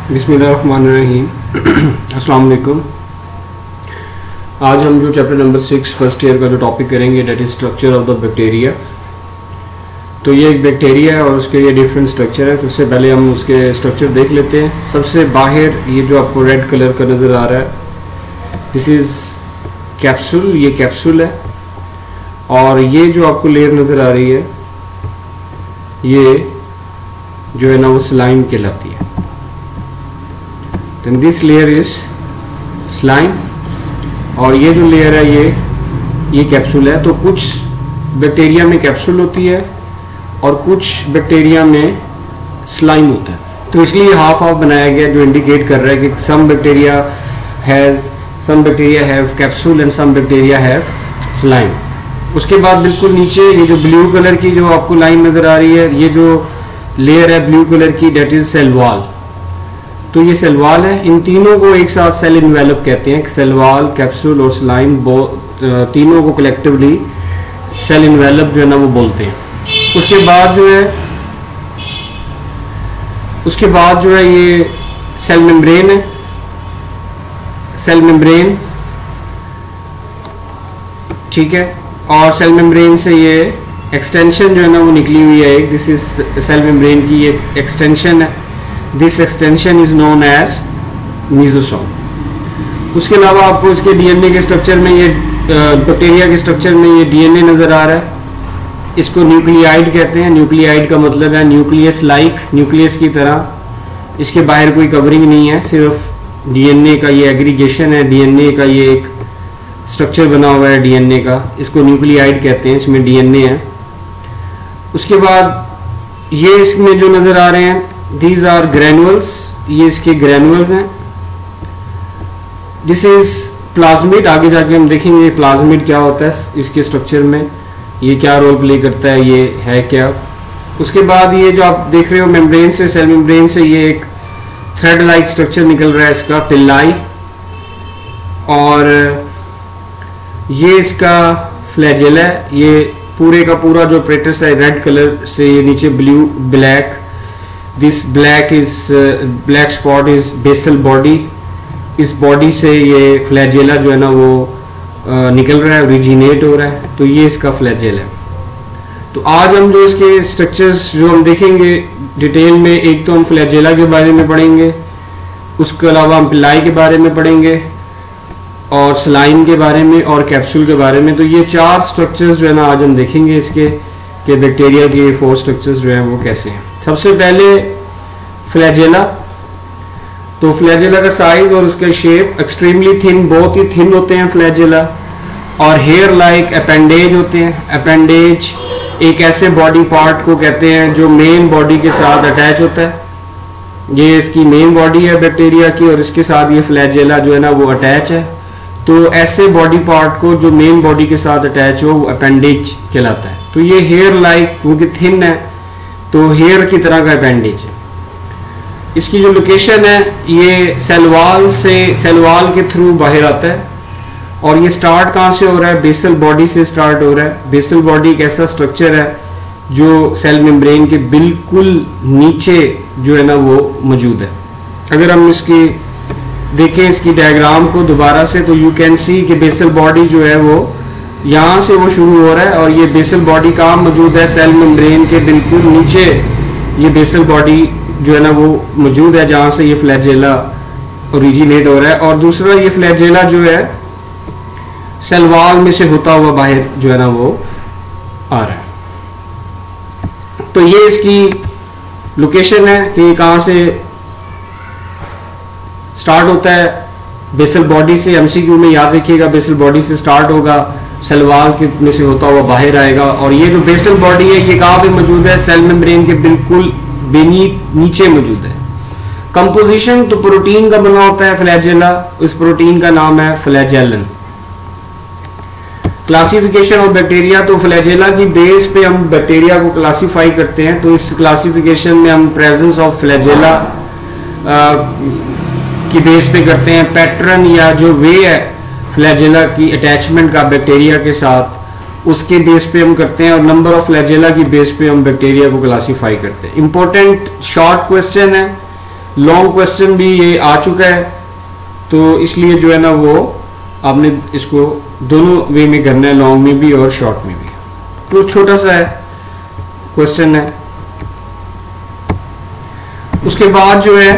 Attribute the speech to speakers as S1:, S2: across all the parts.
S1: बिस्मिल्लाहिर्रहमानिर्रहीम। अस्सलाम वालेकुम। आज हम जो चैप्टर नंबर 6 फर्स्ट ईयर का जो टॉपिक करेंगे that is structure of the bacteria. तो ये एक बैक्टीरिया है और उसके ये डिफरेंट स्ट्रक्चर है। सबसे पहले हम उसके स्ट्रक्चर देख लेते हैं। सबसे बाहर ये जो आपको रेड कलर का नज़र आ रहा है, दिस इज़ कैप्सूल, ये कैप्सूल है। और ये जो आपको लेयर नज़र आ रही है, ये जो है ना वो स्लाइम कहलाती है। then this layer is slime और ये जो लेयर है ये कैप्सूल है। तो कुछ बैक्टीरिया में कैप्सूल होती है और कुछ बैक्टीरिया में स्लाइम होता है। तो इसलिए हाफ हाफ बनाया गया जो इंडिकेट कर रहा है कि some bacteria have capsule and some bacteria have slime। उसके बाद बिल्कुल नीचे ये जो ब्लू कलर की जो आपको लाइन नज़र आ रही है, ये जो लेयर है ब्लू कलर की, डेट इज सेल वॉल। तो ये सेल वॉल है। इन तीनों को एक साथ सेल इन्वेलप कहते हैं। सेल वॉल, कैप्सूल और स्लाइम तीनों को कलेक्टिवली सेल इन्वेलप जो है ना वो बोलते हैं। उसके बाद जो है ये सेल मेम्ब्रेन है। सेल मेम्ब्रेन, ठीक है। और सेल मेम्ब्रेन से ये एक्सटेंशन जो है ना वो निकली हुई है एक, दिस इज सेल मेम्ब्रेन की एक एक्सटेंशन है। This extension is known as mesosome. उसके अलावा आपको इसके डीएनए के स्ट्रक्चर में, ये बैक्टीरिया के स्ट्रक्चर में ये डीएनए नज़र आ रहा है। इसको न्यूक्लियाइड कहते हैं। न्यूक्लियाइड का मतलब है न्यूक्लियस लाइक, न्यूक्लियस की तरह। इसके बाहर कोई कवरिंग नहीं है, सिर्फ डीएनए का ये एग्रीगेशन है। डीएनए का ये एक स्ट्रक्चर बना हुआ है डीएनए का, इसको न्यूक्लियाइड कहते हैं। इसमें डीएनए है। उसके बाद ये इसमें जो नज़र आ रहे हैं, दीज आर ग्रैनुअल्स, ये इसके ग्रैनुअल्स हैं। This is plasmid. आगे जाके हम देखेंगे प्लाज्मिड क्या होता है इसके स्ट्रक्चर में, ये क्या रोल प्ले करता है, ये है क्या। उसके बाद ये जो आप देख रहे हो मेम्ब्रेन से, सेल मेम्ब्रेन से ये एक थ्रेड लाइक स्ट्रक्चर निकल रहा है इसका, पिल्लाई। और ये इसका फ्लैजेला है। ये पूरे का पूरा जो प्रेटस है रेड कलर से, ये नीचे blue black, this black spot is basal body. इस बॉडी से ये फ्लैजेला जो है ना वो निकल रहा है, ओरिजिनेट हो रहा है। तो ये इसका फ्लैजेला है। तो आज हम जो इसके स्ट्रक्चर्स जो हम देखेंगे डिटेल में, एक तो हम फ्लैजेला के बारे में पढ़ेंगे, उसके अलावा हम पिलाई के बारे में पढ़ेंगे और स्लाइम के बारे में और कैप्सूल के बारे में। तो ये 4 स्ट्रक्चर्स जो है ना आज हम देखेंगे इसके, कि बैक्टीरिया के 4 स्ट्रक्चर्स जो हैं वो कैसे हैं। सबसे पहले फ्लैजेला। तो फ्लैजेला का साइज और उसका शेप एक्सट्रीमली थिन, बहुत ही थिन होते हैं फ्लैजेला। और हेयर लाइक अपेंडेज होते हैं। अपेंडेज एक ऐसे बॉडी पार्ट को कहते हैं जो मेन बॉडी के साथ अटैच होता है। ये इसकी मेन बॉडी है बैक्टीरिया की और इसके साथ ये फ्लैजेला जो है ना वो अटैच है। तो ऐसे बॉडी पार्ट को जो मेन बॉडी के साथ अटैच हो वो अपेंडेज कहलाता है। तो ये हेयर लाइक, क्योंकि थिन है तो हेयर की तरह का अपेंडेज है। इसकी जो लोकेशन है ये सेल वॉल से, सेल वॉल के थ्रू बाहर आता है। और ये स्टार्ट कहाँ से हो रहा है? बेसल बॉडी से स्टार्ट हो रहा है। बेसल बॉडी एक ऐसा स्ट्रक्चर है जो सेल मेम्ब्रेन के बिल्कुल नीचे जो है ना वो मौजूद है। अगर हम इसकी देखें इसकी डायग्राम को दोबारा से, तो यू कैन सी कि बेसल बॉडी जो है वो यहाँ से वो शुरू हो रहा है। और ये बेसल बॉडी कहाँ मौजूद है? सेल मेम्ब्रेन के बिल्कुल नीचे ये बेसल बॉडी जो है ना वो मौजूद है, जहाँ से ये फ्लैजेला ओरिजिनेट हो रहा है। और दूसरा ये फ्लैजेला जो है सेल वॉल में से होता हुआ बाहर जो है ना वो आ रहा है। तो ये इसकी लोकेशन है कि कहाँ से स्टार्ट होता है। बेसल बॉडी से, एमसीक्यू में याद रखिएगा, बेसल बॉडी से स्टार्ट होगा, सेल वॉल के में से होता हुआ बाहर आएगा। और ये जो बेसल बॉडी है ये कहाँ पे मौजूद है? सेल मेम्ब्रेन के बिल्कुल बेनीथ नीचे मौजूद है। कंपोजिशन तो प्रोटीन का बना होता है फ्लैजेला। इस प्रोटीन का नाम है फ्लैजेलन। क्लासिफिकेशन ऑफ बैक्टीरिया, तो फ्लैजेला की बेस पे हम बैक्टीरिया को क्लासिफाई करते हैं। तो इस क्लासिफिकेशन में हम प्रेजेंस ऑफ फ्लैजेला की बेस पे करते हैं। पैटर्न या जो वे है फ्लैजेला की अटैचमेंट का बैक्टीरिया के साथ, उसके बेस पे हम करते हैं। और नंबर ऑफ फ्लैजेला की बेस पे हम बैक्टीरिया को क्लासीफाई करते हैं। इंपॉर्टेंट शॉर्ट क्वेश्चन है, लॉन्ग क्वेश्चन भी ये आ चुका है, तो इसलिए जो है ना वो आपने इसको दोनों वे में करना है, लॉन्ग में भी और शॉर्ट में भी। तो छोटा सा है क्वेश्चन है। उसके बाद जो है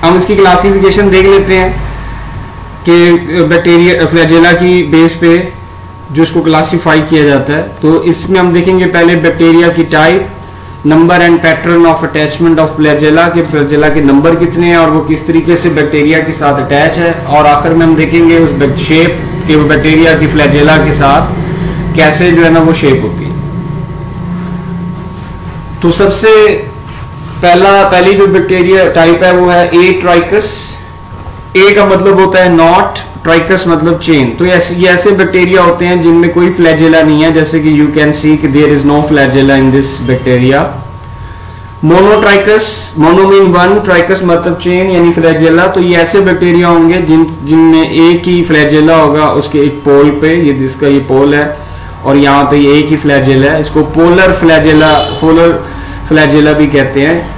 S1: हम इसकी क्लासिफिकेशन देख लेते हैं कि बैक्टीरिया फ्लैजेला की बेस पे जो इसको क्लासिफाई किया जाता है। तो इसमें हम देखेंगे पहले बैक्टीरिया की type, number and pattern of attachment of flagella, के फ्लैजेला के नंबर कितने हैं और वो किस तरीके से बैक्टीरिया के साथ अटैच है, और आखिर में हम देखेंगे उस शेप के वो बैक्टीरिया की फ्लैजेला के साथ कैसे जो है ना वो शेप होती है। तो सबसे पहली जो बैक्टीरिया टाइप है वो है ए ट्राइकस। ए का मतलब होता है नॉट, ट्राइकस मतलब चेन। तो ये ऐसे बैक्टीरिया होते हैं जिनमें कोई फ्लैजेला नहीं है, जैसे कि यू कैन सी कि there is no flagella in this bacteria. Monotrichous, mono mean one, trichous मतलब चेन यानी फ्लैजेला। तो ये ऐसे बैक्टीरिया होंगे जिनमें एक ही फ्लैजेला होगा उसके एक पोल पे, ये जिसका ये पोल है और यहाँ पे ये एक ही फ्लैजेला है। इसको पोलर फ्लैजेला भी कहते हैं।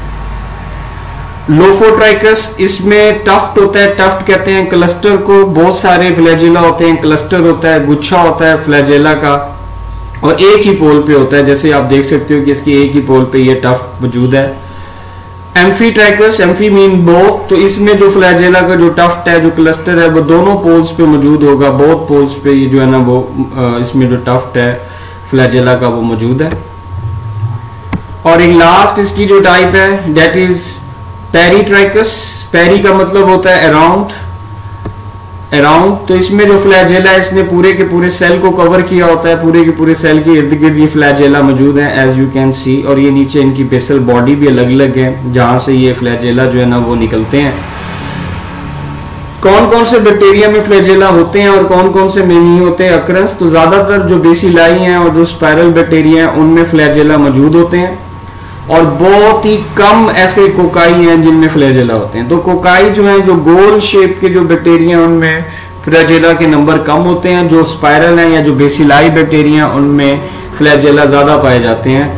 S1: लोफोट्राइकस, इसमें टफ्ट होता है, टफ्ट कहते हैं क्लस्टर को, बहुत सारे फ्लैजेला होते हैं, क्लस्टर होता है, गुच्छा होता है फ्लैजेला का और एक ही पोल पे होता है। जैसे आप देख सकते हो कि इसकी एक ही पोल पे ये टफ्ट मौजूद है। एम्फीट्राइकस, एम्फी मीन बोथ, तो इसमें जो फ्लैजेला का जो टफ्ट है, जो क्लस्टर है, वो दोनों पोल्स पे मौजूद होगा, बोथ पोल्स पे ये जो है ना वो इसमें जो टफ्ट है फ्लैजेला का वो मौजूद है। और एक लास्ट इसकी जो टाइप है दैट इज पेरीट्राइकस। पेरी का मतलब होता है अराउंड, अराउंड। तो इसमें जो फ्लैजेला है इसने पूरे के पूरे सेल को कवर किया होता है, पूरे के पूरे सेल के इर्द गिर्द ये फ्लैजेला मौजूद है एज यू कैन सी। और ये नीचे इनकी बेसल बॉडी भी अलग अलग है जहां से ये फ्लैजेला जो है ना वो निकलते हैं। कौन कौन से बैक्टीरिया में फ्लैजेला होते हैं और कौन कौन से में नहीं होते हैं अक्रंस, तो ज्यादातर जो बेसिलाई हैं और जो स्पाइरल बैक्टीरिया हैं उनमें फ्लैजेला मौजूद होते हैं और बहुत ही कम ऐसे कोकाई हैं जिनमें फ्लैजेला होते हैं। तो कोकाई जो है, जो गोल शेप के जो बैक्टीरिया उनमें फ्लैजेला के नंबर कम होते हैं, जो स्पाइरल हैं या जो बेसिलाई बैक्टीरिया उनमें फ्लैजेला ज्यादा पाए जाते हैं,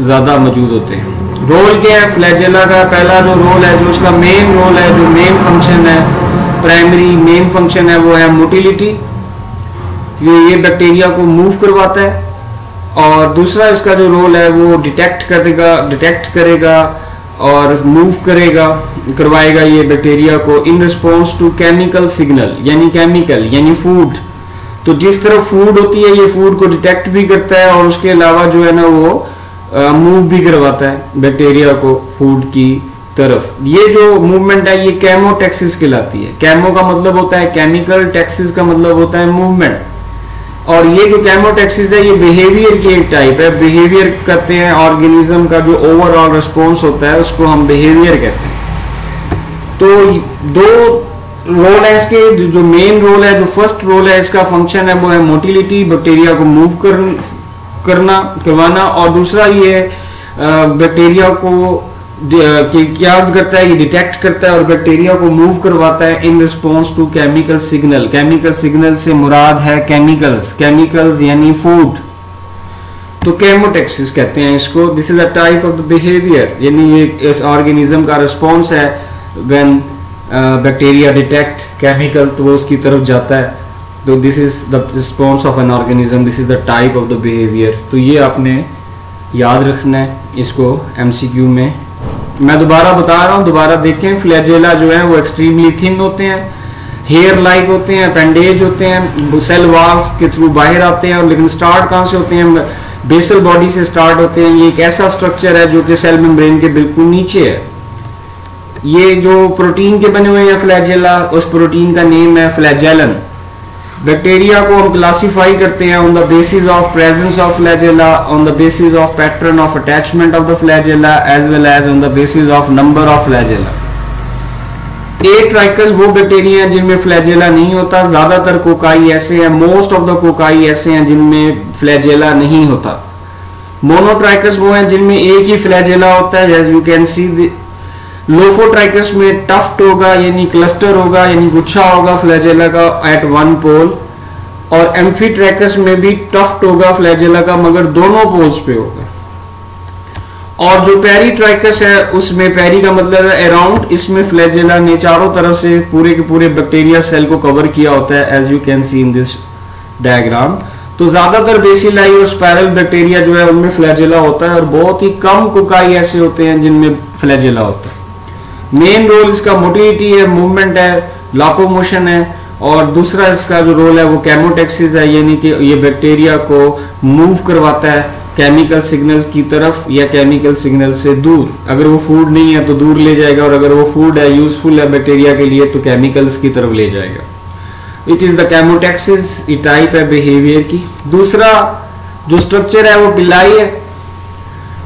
S1: ज्यादा मौजूद होते हैं। रोल क्या है फ्लैजेला का? पहला जो रोल है, जो उसका मेन रोल है, जो मेन फंक्शन है, प्राइमरी मेन फंक्शन है, वो है मोटिलिटी। ये बैक्टीरिया को मूव करवाता है। और दूसरा इसका जो रोल है वो डिटेक्ट करेगा और मूव करवाएगा ये बैक्टीरिया को in response to chemical signal, यानी केमिकल यानी फूड। तो जिस तरह फूड होती है ये फूड को डिटेक्ट भी करता है और उसके अलावा जो है ना वो मूव भी करवाता है बैक्टीरिया को फूड की तरफ। ये जो मूवमेंट है ये केमोटैक्सिस कहलाती है। केमो का मतलब होता है केमिकल, टैक्सिस का मतलब होता है मूवमेंट। और ये जो केमोटैक्सिस है ये बिहेवियर की एक टाइप है। बिहेवियर कहते हैं ऑर्गेनिज्म का जो ओवरऑल रिस्पॉन्स होता है उसको हम बिहेवियर कहते हैं। तो दो रोल है इसके। जो मेन रोल है, जो फर्स्ट रोल है इसका फंक्शन है वो है मोटिलिटी, बैक्टीरिया को मूव करवाना। और दूसरा ये बैक्टीरिया को क्या करता है, ये डिटेक्ट करता है और बैक्टीरिया को मूव करवाता है in response to chemical signal. Chemical signal से मुराद है केमिकल्स यानी फूड। तो केमोटैक्सिस कहते हैं इसको। This is a type of the behaviour, यानी ये इस ऑर्गेनिज्म का रिस्पॉन्स है व्हेन बैक्टीरिया डिटेक्ट केमिकल, तो वो उसकी तरफ जाता है। तो this is the response of an organism, this is the type of the behaviour. तो ये आपने याद रखना है इसको एमसीक्यू में। मैं दोबारा बता रहा हूँ, दोबारा देखें। फ्लैजेला जो है वो एक्सट्रीमली थिन होते हैं, हेयर लाइक होते हैं, अपेंडेज होते हैं, सेल वॉल्स के थ्रू बाहर आते हैं। और लेकिन स्टार्ट कहाँ से होते हैं? बेसल बॉडी से स्टार्ट होते हैं। ये एक ऐसा स्ट्रक्चर है जो कि सेल मेम्ब्रेन के बिल्कुल नीचे है। ये जो प्रोटीन के बने हुए हैं फ्लैजेला, उस प्रोटीन का नेम है फ्लैजेलन। बैक्टीरिया को हम क्लासिफाई करते हैं on the basis of presence of flagella, on the basis of pattern of attachment of the flagella, as well as on the basis of number of flagella. A trichous वो bacteria हैं जिनमें flagella नहीं होता। ज्यादातर cocci ऐसे हैं, most of the cocci ऐसे हैं जिनमें फ्लैजेला नहीं होता। मोनोट्राइकस वो हैं जिनमें एक ही फ्लैजेला होता है, as you can see. Lophotrichous में टफ्ट होगा यानी क्लस्टर होगा यानी गुच्छा होगा फ्लैजेला का एट वन पोल। और एम्फीट्राइकस में भी टफ्ट होगा फ्लैजेला का मगर दोनों पोल्स पे होगा। और जो पेरीट्राइकस है उसमें, पेरी का मतलब है अराउंड, इसमें फ्लैजेला ने चारों तरफ से पूरे के पूरे बैक्टीरिया सेल को कवर किया होता है, as you can see in this diagram. तो ज्यादातर बेसिलाई और स्पाइरल बैक्टीरिया जो है उनमें फ्लैजेला होता है और बहुत ही कम कोकाई ऐसे होते हैं जिनमें फ्लैजेला होता है। मेन रोल इसका मोटिलिटी है, मूवमेंट है, लोकोमोशन है, और दूसरा इसका जो रोल है वो केमोटैक्सिस है, यानी कि ये बैक्टीरिया को मूव करवाता है केमिकल सिग्नल की तरफ या केमिकल सिग्नल से दूर। अगर वो फूड नहीं है तो दूर ले जाएगा, और अगर वो फूड है, यूजफुल है बैक्टीरिया के लिए, तो केमिकल्स की तरफ ले जाएगा। इट इज द केमोटैक्सिस, ये टाइप है बिहेवियर की। दूसरा जो स्ट्रक्चर है वो पिलाई है।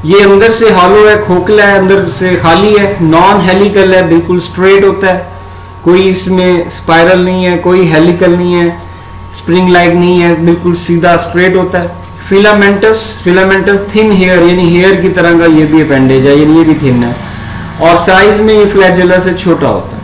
S1: ये अंदर से हॉलो है, खोखला है, अंदर से खाली है, नॉन हेलिकल है, बिल्कुल स्ट्रेट होता है, कोई इसमें स्पाइरल नहीं है, कोई हेलिकल नहीं है, स्प्रिंग लाइक नहीं है, बिल्कुल सीधा स्ट्रेट होता है। फिलामेंटस, फिलामेंटस थिन हेयर, यानी हेयर की तरह का ये भी अपेंडेज है, यानी ये भी थिन है, और साइज में ये फ्लैजेला से छोटा होता है।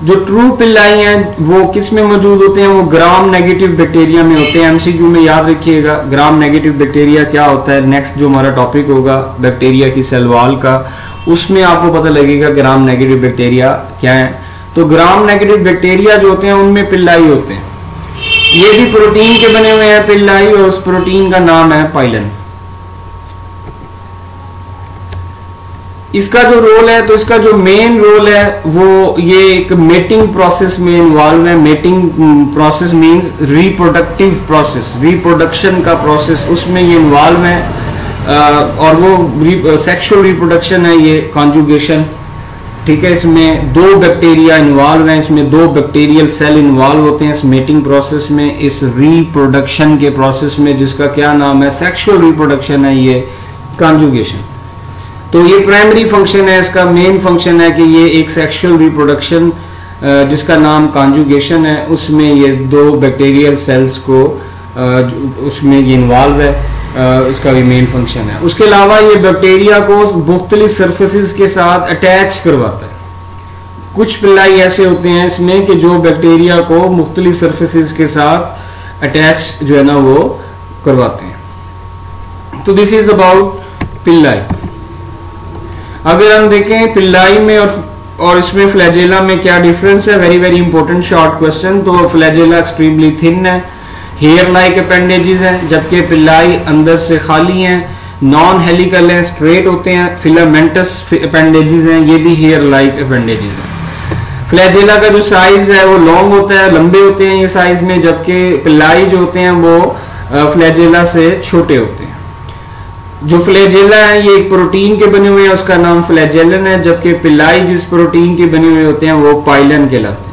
S1: जो ट्रू पिल्लाई हैं वो किस में मौजूद होते हैं? वो ग्राम नेगेटिव बैक्टीरिया में होते हैं। एमसीक्यू में याद रखिएगा ग्राम नेगेटिव बैक्टीरिया क्या होता है। नेक्स्ट जो हमारा टॉपिक होगा बैक्टीरिया की सेल वॉल का, उसमें आपको पता लगेगा ग्राम नेगेटिव बैक्टीरिया क्या है। तो ग्राम नेगेटिव बैक्टीरिया जो होते हैं उनमें पिल्लाई होते हैं। ये भी प्रोटीन के बने हुए हैं पिल्लाई, और उस प्रोटीन का नाम है पाइलन। इसका जो रोल है, तो इसका जो मेन रोल है वो ये एक मेटिंग प्रोसेस में इन्वॉल्व है। Mating process means reproductive process, reproduction का प्रोसेस, उसमें ये इन्वॉल्व है। और वो सेक्सुअल रिप्रोडक्शन है, ये कॉन्जुगेशन, ठीक है। इसमें दो बैक्टीरिया इन्वॉल्व हैं, इसमें दो बैक्टीरियल सेल इन्वॉल्व होते हैं इस मेटिंग प्रोसेस में, इस रिप्रोडक्शन के प्रोसेस में, जिसका क्या नाम है, सेक्सुअल रिप्रोडक्शन है, ये कॉन्जुगेशन। तो ये प्राइमरी फंक्शन है, इसका मेन फंक्शन है कि ये एक सेक्सुअल रिप्रोडक्शन जिसका नाम कॉन्जुगेशन है, उसमें ये दो बैक्टीरियल सेल्स को उसमें ये इन्वॉल्व है, इसका भी मेन फंक्शन है। उसके अलावा ये बैक्टीरिया को मुख्तलिफ सर्फेसिस के साथ अटैच करवाता है। कुछ पिल्लाई ऐसे होते हैं इसमें कि जो बैक्टीरिया को मुख्तलिफ सर्फेसिस के साथ अटैच जो है ना वो करवाते हैं। तो दिस इज अबाउट पिल्लाई। अगर हम देखें पिल्लाई में और इसमें फ्लैजेला में क्या डिफरेंस है, very very important short question. तो फ्लैजेला एक्सट्रीमली थिन है, हेयर लाइक अपेंडेजेस हैं, जबकि पिल्लाई अंदर से खाली हैं, नॉन हेलिकल हैं, स्ट्रेट होते हैं। फिलामेंटस अपेंडेजेस हैं, ये भी हेयर लाइक अपेंडेजेस हैं। फ्लैजेला का जो साइज है वो लॉन्ग होता है, लंबे होते हैं ये साइज में, जबकि पिल्लाई जो होते हैं वो फ्लैजेला से छोटे होते हैं। जो फ्लैजेला है ये एक प्रोटीन के बने हुए हैं, उसका नाम फ्लैजेलन है, जबकि पिल्लाई जिस प्रोटीन के बने हुए होते हैं वो पाइलन कहलाते हैं।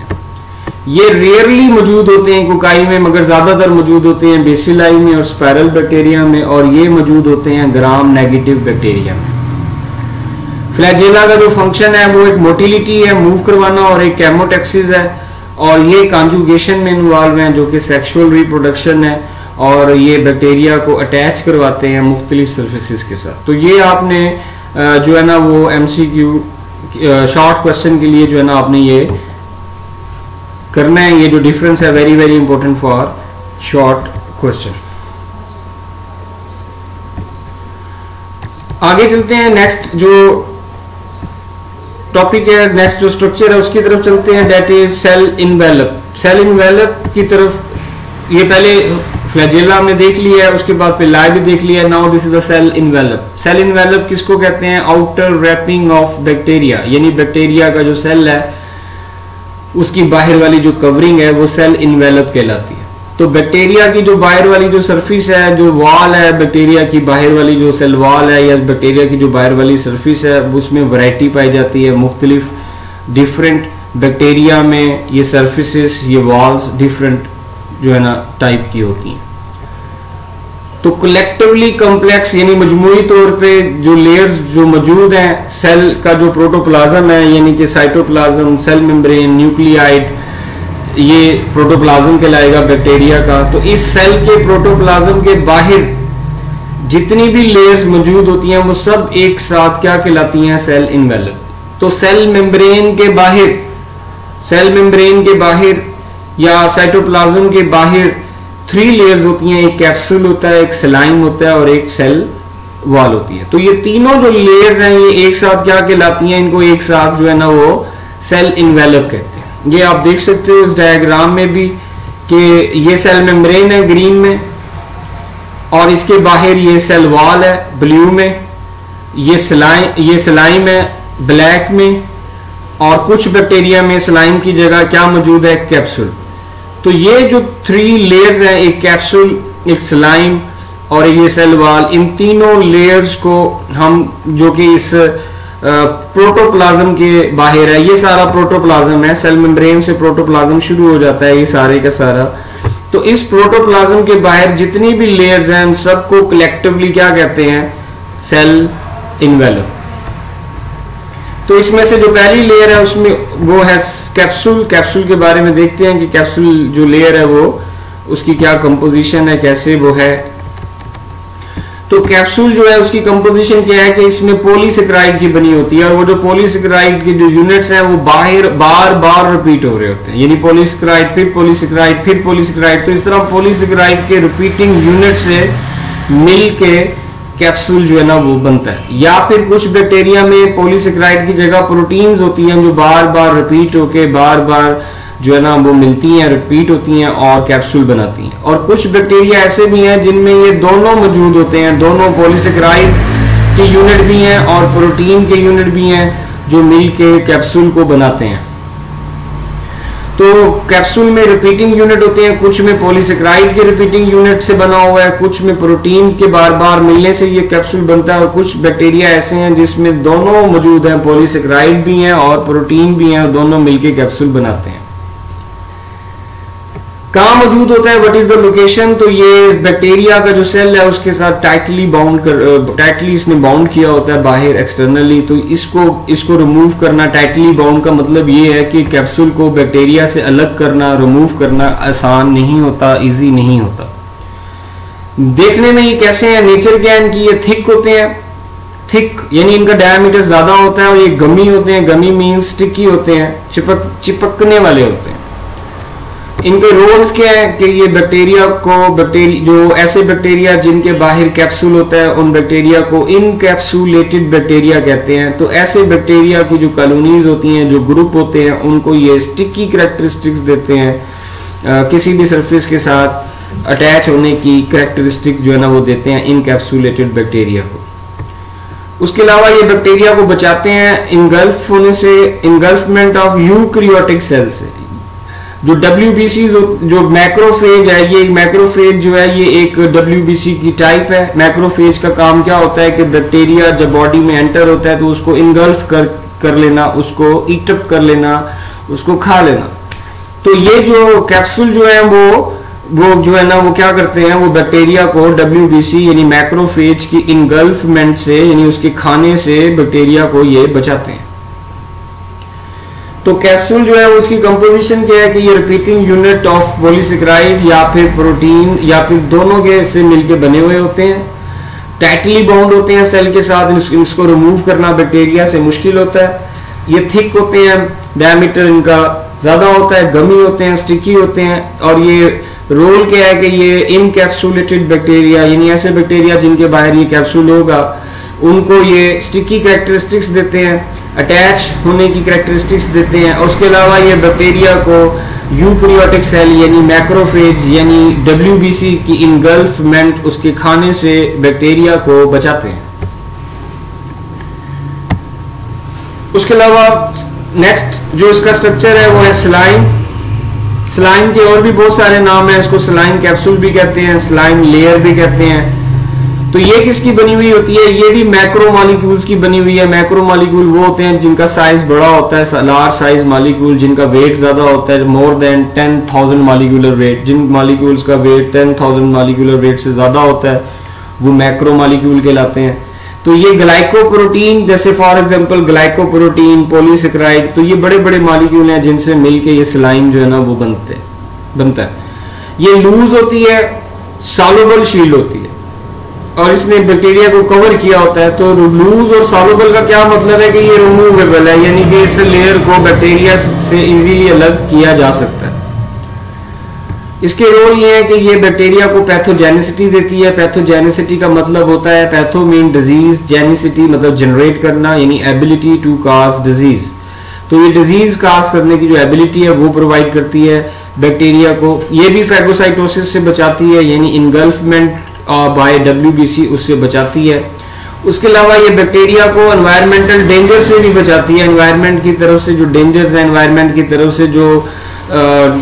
S1: ये रेयरली मौजूद होते हैं कोकाई में, मगर ज्यादातर मौजूद होते हैं बेसिलाई में और स्पाइरल बैक्टीरिया में, और ये मौजूद होते हैं ग्राम नेगेटिव बैक्टीरिया में। फ्लैजेला का जो फंक्शन है वो एक मोटिलिटी है, मूव करवाना, और एक केमोटैक्सिस है, और ये कॉन्जुगेशन में इन्वॉल्व हैं जो कि सेक्सुअल रिप्रोडक्शन है, और ये बैक्टीरिया को अटैच करवाते हैं मुख्तलिफ सर्फेसिस के साथ। तो ये आपने जो है ना वो एमसीक्यू शॉर्ट क्वेश्चन के लिए जो है ना आपने ये करना है। ये जो डिफरेंस है very very important for short question. आगे चलते हैं, नेक्स्ट जो टॉपिक है, नेक्स्ट जो स्ट्रक्चर है उसकी तरफ चलते हैं, that is cell envelope. Cell envelope की तरफ ये पहले फ्लैजेला में देख लिया है, उसके बाद पिल्लाई भी देख लिया है। Now this is the cell envelope. Cell envelope किसको कहते हैं? आउटर रैपिंग ऑफ बैक्टीरिया, यानी बैक्टीरिया का जो सेल है उसकी बाहर वाली जो कवरिंग है वो सेल इनवेलप कहलाती है। तो बैक्टीरिया की जो बाहर वाली जो सरफेस है, जो वॉल है, बैक्टीरिया की बाहर वाली जो सेल वॉल है या बैक्टीरिया की जो बाहर वाली सरफेस है, उसमें वैरायटी पाई जाती है। मुख्तलिफ डिफरेंट बैक्टीरिया में ये सरफेसेस, ये वॉल्स डिफरेंट जो है ना टाइप की होती हैं। तो कलेक्टिवली कॉम्प्लेक्स यानी मजमूई तौर पे जो लेयर्स जो मौजूद हैं, सेल का जो प्रोटोप्लाज्म है यानी कि साइटोप्लाज्म, सेल मेम्ब्रेन, न्यूक्लियाइड, ये प्रोटोप्लाज्म कहलाएगा बैक्टीरिया का। तो इस सेल के प्रोटोप्लाज्म के बाहर जितनी भी लेयर्स मौजूद होती हैं वो सब एक साथ क्या कहलाती हैं? Cell envelope. तो सेल मेम्ब्रेन के बाहर, सेल मेम्ब्रेन के बाहर या साइटोप्लाज्म के बाहर 3 लेयर्स होती हैं। एक कैप्सूल होता है, एक सेलाइन होता है और एक सेल वॉल होती है। तो ये तीनों जो लेयर्स हैं ये एक साथ क्या कहलाती हैं, इनको एक साथ जो है ना वो सेल इन्वेलप कहते हैं। ये आप देख सकते हो इस डायग्राम में भी कि ये सेल मेम्ब्रेन है ग्रीन में, और इसके बाहर ये सेल वॉल है ब्लू में, ये स्लाइम है ब्लैक में, और कुछ बैक्टीरिया में स्लाइम की जगह क्या मौजूद है, कैप्सूल। तो ये जो 3 लेयर्स हैं, एक कैप्सूल, एक स्लाइम और ये सेल वॉल, इन तीनों लेयर्स को हम जो कि इस प्रोटोप्लाज्म के बाहर है, ये सारा प्रोटोप्लाज्म है, सेल मेम्ब्रेन से प्रोटोप्लाज्म शुरू हो जाता है ये सारे का सारा। तो इस प्रोटोप्लाज्म के बाहर जितनी भी लेयर्स हैं उन सबको कलेक्टिवली क्या कहते हैं, सेल इन्वेलप। तो इसमें से जो पहली लेयर है उसमें वो है कैप्सूल। कैप्सूल के बारे में देखते हैं कि कैप्सूल जो लेयर है वो उसकी क्या कंपोजिशन है, कैसे वो है। तो कैप्सूल जो है उसकी कंपोजिशन क्या है कि इसमें पॉलीसेकेराइड की बनी होती है, और वो जो पॉलीसेकेराइड के जो यूनिट्स हैं वो बार बार रिपीट हो रहे होते हैं, यानी पॉलीसेकेराइड फिर पॉलीसेकेराइड फिर पॉलीसेकेराइड। तो इस तरह पॉलीसेकेराइड के रिपीटिंग यूनिट से मिल के कैप्सूल जो है ना वो बनता है। या फिर कुछ बैक्टीरिया में पॉलीसेकेराइड की जगह प्रोटीन्स होती हैं जो बार बार रिपीट होके बार बार जो है ना वो मिलती हैं, रिपीट होती हैं और कैप्सूल बनाती हैं। और कुछ बैक्टीरिया ऐसे भी हैं जिनमें ये दोनों मौजूद होते हैं, दोनों पॉलीसेकेराइड के यूनिट भी हैं और प्रोटीन के यूनिट भी हैं जो मिलके कैप्सूल को बनाते हैं। तो कैप्सूल में रिपीटिंग यूनिट होते हैं, कुछ में पॉलीसेकेराइड के रिपीटिंग यूनिट से बना हुआ है, कुछ में प्रोटीन के बार बार मिलने से ये कैप्सूल बनता है, और कुछ बैक्टीरिया ऐसे हैं जिसमें दोनों मौजूद हैं, पॉलीसेकेराइड भी हैं और प्रोटीन भी हैं, और दोनों मिलके कैप्सूल बनाते हैं। कहाँ मौजूद होता है, व्हाट इज द लोकेशन? तो ये बैक्टीरिया का जो सेल है उसके साथ टाइटली इसने बाउंड किया होता है बाहर एक्सटर्नली। तो इसको रिमूव करना, टाइटली बाउंड का मतलब ये है कि कैप्सूल को बैक्टीरिया से अलग करना, रिमूव करना आसान नहीं होता, इजी नहीं होता। देखने में ये कैसे हैं, नेचर क्या है इनकी, ये थिक होते हैं, थिक यानी इनका डायमीटर ज्यादा होता है, और ये गमी होते हैं, गमी मीन्स स्टिकी होते हैं, चिपकने वाले होते हैं। इनके रोल्स क्या है कि ये बैक्टीरिया को जो ऐसे बैक्टीरिया जिनके बाहर कैप्सूल होता है उन बैक्टीरिया को इनकैप्सुलेटेड बैक्टीरिया कहते हैं। तो ऐसे बैक्टीरिया की जो कॉलोनीज होती हैं, जो ग्रुप होते हैं, उनको ये स्टिकी कैरेक्टरिस्टिक्स देते हैं, किसी भी सरफेस के साथ अटैच होने की कैरेक्टरिस्टिक्स जो है ना वो देते हैं इनकैप्सुलेटेड बैक्टीरिया को। उसके अलावा ये बैक्टीरिया को बचाते हैं इनगल्फ होने से, इनगल्फमेंट ऑफ यूकैरियोटिक सेल से। जो WBC जो मैक्रोफेज है, ये मैक्रोफेज जो है ये एक WBC की टाइप है। मैक्रोफेज का काम क्या होता है कि बैक्टीरिया जब बॉडी में एंटर होता है तो उसको इनगल्फ कर लेना, उसको ईटअप कर लेना, उसको खा लेना। तो ये जो कैप्सूल जो है वो जो है ना वो क्या करते हैं, वो बैक्टीरिया को WBC यानी मैक्रोफेज की इनगल्फमेंट से यानी उसके खाने से बैक्टीरिया को ये बचाते हैं। तो कैप्सूल जो है उसकी कंपोजिशन क्या है कि ये रिपीटिंग यूनिट ऑफ पॉलीसेकेराइड या फिर प्रोटीन या फिर दोनों के से मिलके बने हुए होते हैं, टाइटली बाउंड होते हैं सेल के साथ, इसको रिमूव करना बैक्टीरिया से मुश्किल होता है। ये थिक होते हैं, डायमीटर इनका ज्यादा होता है, गमी होते हैं, स्टिकी होते हैं, और ये रोल क्या है कि ये इनकैप्सुलेटेड बैक्टीरिया यानी ऐसे बैक्टीरिया जिनके बाहर ये कैप्सूल होगा उनको ये स्टिकी कैरेक्टरिस्टिक्स देते हैं, अटैच होने की कैरेक्टरिस्टिक्स देते हैं। और उसके अलावा ये बैक्टीरिया को यूकैरियोटिक सेल यानी मैक्रोफेज यानी WBC की इनगल्फमेंट उसके खाने से बैक्टीरिया को बचाते हैं। उसके अलावा नेक्स्ट जो इसका स्ट्रक्चर है वो है स्लाइम। स्लाइम के और भी बहुत सारे नाम हैं, इसको स्लाइम कैप्सूल भी कहते हैं, स्लाइम लेयर भी कहते हैं। तो ये किसकी बनी हुई होती है, ये भी मैक्रोमॉलिक्यूल्स की बनी हुई है। मैक्रोमॉलिक्यूल वो होते हैं जिनका साइज बड़ा होता है, लार्ज साइज मॉलिक्यूल जिनका वेट ज्यादा होता है, मोर देन 10,000 मॉलिक्यूलर वेट। जिन मॉलिक्यूल्स का वेट 10,000 मॉलिक्यूलर वेट से ज्यादा होता है वो मैक्रोमॉलिक्यूल कहलाते हैं। तो ये ग्लाइकोप्रोटीन, जैसे फॉर एग्जांपल ग्लाइकोप्रोटीन, पॉलीसेकेराइड, तो ये बड़े बड़े मॉलिक्यूल हैं जिनसे मिलके ये स्लाइम जो है ना वो बनता है। ये लूज होती है, सॉल्युबल शील्ड होती है, और इसने बैक्टीरिया को कवर किया होता है। तो लूज और सॉल्युबल का क्या मतलब है कि ये रिमूवेबल है, यानी कि इस लेयर को बैक्टीरिया से इजीली अलग किया जा सकता है। इसके रोल ये है कि ये बैक्टीरिया को पैथोजेनिसिटी देती है। पैथोजेनिसिटी का मतलब होता है, पैथो मीन डिजीज, जेनिसिटी मतलब जनरेट करना, यानी एबिलिटी टू काज डिजीज। तो ये डिजीज काज करने की जो एबिलिटी है वो प्रोवाइड करती है बैक्टीरिया को। ये भी फैगोसाइटोसिस से बचाती है, यानी इनगल्फमेंट बाय WBC उससे बचाती है। उसके अलावा ये बैक्टीरिया को एनवायरमेंटल डेंजर से भी बचाती है। एनवायरमेंट की तरफ से जो डेंजर्स हैं, एनवायरमेंट की तरफ से जो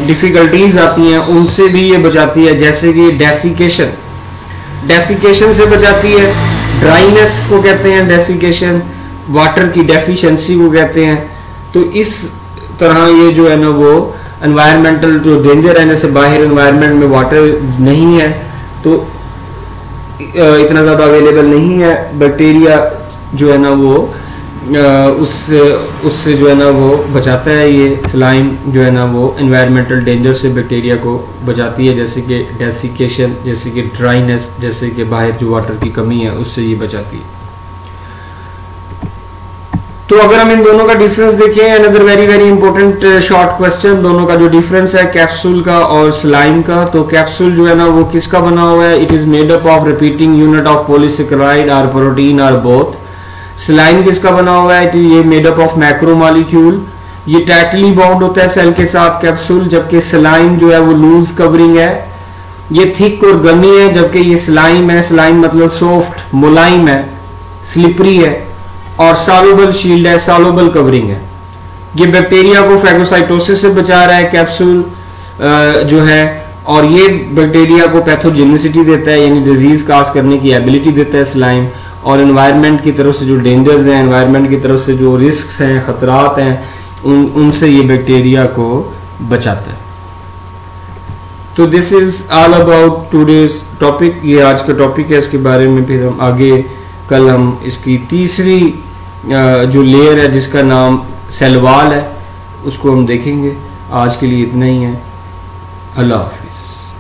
S1: डिफिकल्टीज आती हैं उनसे भी ये बचाती है, जैसे कि डेसिकेशन से बचाती है, ड्राइनेस को कहते हैं डेसिकेशन, वाटर की डेफिशिएंसी को कहते हैं। तो इस तरह ये जो है ना वो एनवायरमेंटल जो डेंजर है, जैसे बाहर एनवायरमेंट में वाटर नहीं है तो इतना ज़्यादा अवेलेबल नहीं है, बैक्टीरिया जो है ना वो उससे जो है ना वो बचाता है। ये स्लाइम जो है ना वो एनवायरमेंटल डेंजर से बैक्टीरिया को बचाती है, जैसे कि डेसिकेशन, जैसे कि ड्राइनेस, जैसे कि बाहर जो वाटर की कमी है उससे ये बचाती है। तो अगर हम इन दोनों का डिफरेंस देखें, another very very important short question, दोनों का जो डिफरेंस है कैप्सूल का और स्लाइम का। तो कैप्सूल जो है ना वो किसका बना हुआ है? It is made up of repeating unit of polysaccharide और प्रोटीन और बोथ। स्लाइम किसका बना हुआ है? ये मेड अप ऑफ मैक्रोमॉलिक्यूल। ये टाइटली बाउंड होता है सेल के साथ कैप्सूल, जबकि स्लाइम जो है वो लूज कवरिंग है। ये थिक और गमी है, जबकि ये स्लाइम है, स्लाइम मतलब सॉफ्ट, मुलायम है, स्लिपरी है, और सॉल्युबल शील्ड है, सॉल्युबल कवरिंग है। ये बैक्टीरिया को फैगोसाइटोसिस से बचा रहा है कैप्सूल जो है, और ये बैक्टीरिया को पैथोजेनिसिटी देता है, यानी डिजीज काज करने की एबिलिटी देता है स्लाइम। और एनवायरनमेंट की तरफ से जो डेंजर्स हैं, एनवायरनमेंट की तरफ से जो रिस्क्स हैं, खतरात हैं, उनसे ये बैक्टीरिया को बचाता है। तो this is all about today's topic. ये आज का टॉपिक है, इसके बारे में फिर हम आगे कल हम इसकी तीसरी जो लेयर है जिसका नाम सेल वॉल है उसको हम देखेंगे। आज के लिए इतना ही है। अल्लाह हाफिज़।